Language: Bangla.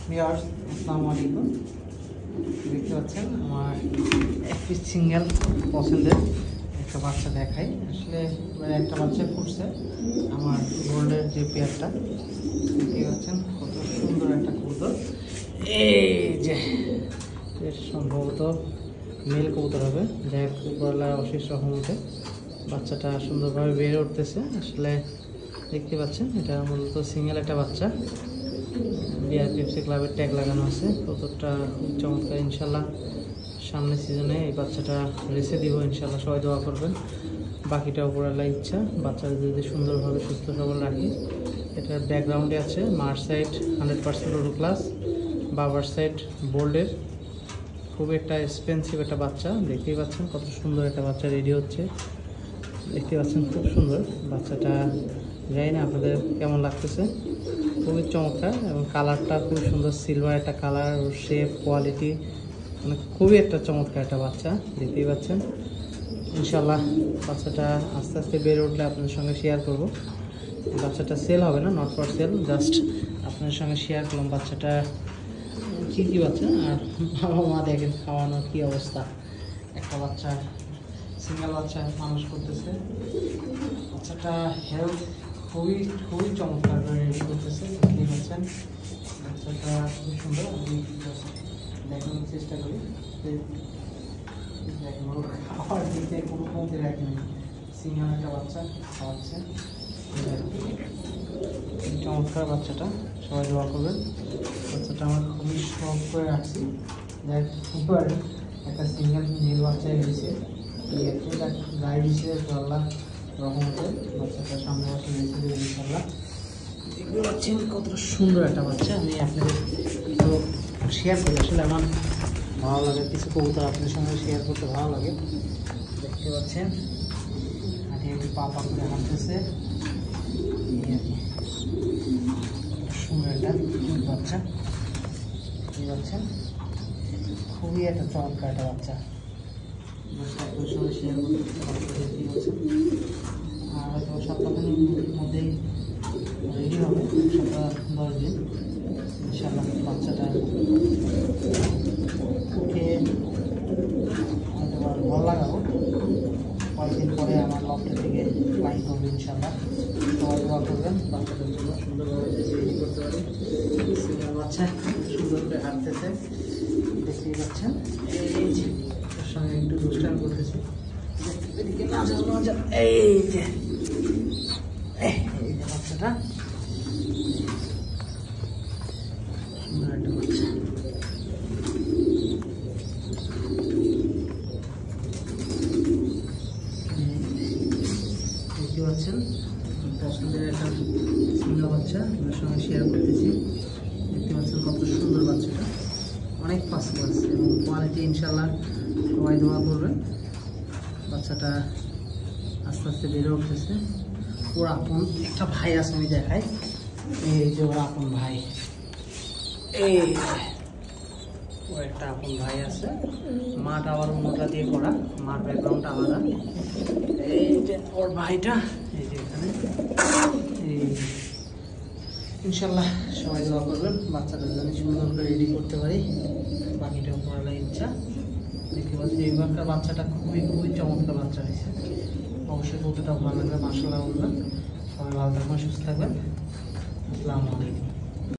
ভিউয়ার্স আসসালামু আলাইকুম। দেখতে পাচ্ছেন আমার এক পিস সিঙ্গেল পছন্দের একটা বাচ্চা দেখাই। আসলে একটা বাচ্চা ফুটছে আমার গোল্ডের যে পেয়ারটা, দেখতে পাচ্ছেন কত সুন্দর একটা কবুতর। এই যে সম্ভবত মেল কবুতর হবে, যাই হোক উপরওয়ালার অশেষ রহমতে বাচ্চাটা সুন্দরভাবে বেড়ে উঠতেছে। আসলে দেখতে পাচ্ছেন এটা মূলত সিঙ্গেল একটা বাচ্চা, বিআরপিএফসি ক্লাবের ট্যাগ লাগানো আছে। কতটা খুব চমৎকার। ইনশাল্লাহ সামনের সিজনে এই বাচ্চাটা রেসে দিব ইনশাল্লাহ, সবাই দোয়া করবেন। বাকিটা উপরওয়ালা ইচ্ছা, বাচ্চারা যদি সুন্দরভাবে সুস্থ সবল রাখি। এটার ব্যাকগ্রাউন্ডে আছে মার সাইড 100% রোডো ক্লাস, বাবার সাইড বোল্ডের। খুব একটা এক্সপেন্সিভ একটা বাচ্চা, দেখতেই পাচ্ছেন কত সুন্দর একটা বাচ্চা রেডি হচ্ছে। দেখতে পাচ্ছেন খুব সুন্দর বাচ্চাটা, জানি না আপনাদের কেমন লাগতেছে। খুবই চমৎকার এবং কালারটা খুব সুন্দর, সিলভার একটা কালার, শেপ কোয়ালিটি মানে খুবই একটা চমৎকার একটা বাচ্চা। দেখতেই পাচ্ছেন ইনশাল্লাহ বাচ্চাটা আস্তে আস্তে বেড়ে উঠলে আপনাদের সঙ্গে শেয়ার করব। বাচ্চাটা সেল হবে না, নট ফর সেল, জাস্ট আপনাদের সঙ্গে শেয়ার করলাম বাচ্চাটা কী বাচ্চা। আর বাবা মা দেখেন খাওয়ানোর কী অবস্থা, একটা বাচ্চা সিঙ্গেল বাচ্চা মানুষ করতেছে। বাচ্চাটা হেলথ খুবই চমৎকার করে রেডি করতেছে। দেখতেই পাচ্ছেন বাচ্চাটা খুবই সুন্দর। আমি দেখানোর চেষ্টা করি, খাওয়ার দিকে কোনো কমতে রাখেনি। সিঙ্গেল একটা বাচ্চা খাওয়াচ্ছে, চমৎকার বাচ্চাটা, সবাই দোয়া করবেন। বাচ্চাটা আমার খুবই শখ করে রাখছি, দেখ এবার একটা সিঙ্গেল নীল বাচ্চাই হয়েছে। গাড়ি দিচ্ছে আল্লাহ রহমতে, বাচ্চাটা সামনে বছর রেখে দেবে ইনশাল্লাহ। দেখতে পাচ্ছেন কত সুন্দর একটা বাচ্চা। আমি আপনাদের কিছু শেয়ার করি, আসলে আমার ভালো লাগে কিছু কবুতর আপনাদের সঙ্গে শেয়ার করতে ভালো লাগে। দেখতে পাচ্ছেন হাঁটি হাঁটি পা করে হাঁটতেছে, সুন্দর একটা বাচ্চা। দেখতে পাচ্ছেন খুবই একটা চমৎকার একটা বাচ্চা, আপনাদের সঙ্গে শেয়ার করতে দেখতেই পাচ্ছেন। আর হয়তো সপ্তাহখানির মধ্যেই রেডি হবে, সপ্তাহ 10 দিন ইনশাল্লাহ। বাচ্চাটা উঠে হয়তো ভালো লাগাবো, কয়েকদিন পরে আমার লফটের থেকে ফ্লাইং করবে ইনশাল্লাহ। সবাই দোয়া করবেন বাচ্চাটার জন্য, সুন্দরভাবে রেডি করতে পারি। বাচ্চা সুন্দর করে হাঁটতেছে, দেখতেই পাচ্ছেন। এই যে ওর সঙ্গে একটু দুষ্টামি করতেছে, এদিকে না যা। এই যে বাচ্চাটা সুন্দর একটা বাচ্চা। দেখতে পাচ্ছেন পছন্দের একটা সিঙ্গেল বাচ্চা আপনার সঙ্গে শেয়ার করতেছি। দেখতে পাচ্ছেন কত সুন্দর বাচ্চাটা, অনেক ফার্স্ট ক্লাস এবং কোয়ালিটি ইনশাল্লাহ, সবাই দোয়া করবেন। বাচ্চাটা আস্তে আস্তে বেড়ে উঠতেছে। ওর আপন একটা ভাই আছে, আমি দেখাই। এই যে ওর আপন ভাই, এই ওর একটা আপন ভাই আছে। মাঠ আবার অন্যটা দিয়ে করা, মার ব্যাকগ্রাউন্ডটা আলাদা। এই যে ওর ভাইটা, এই যে এখানে। এই ইনশাল্লাহ সবাই দোয়া করবেন বাচ্চাটা যেন সুন্দর করে রেডি করতে পারি, বাকিটা পড়ালা ইচ্ছা। দেখতে পাচ্ছি এইবারকার বাচ্চাটা খুবই চমৎকার বাচ্চা হয়েছে। অবশ্যই কতটা ভালো লাগবে মাশাআল্লাহ। সবাই ভালো থাকবেন, সুস্থ থাকবেন। আসসালামু আলাইকুম।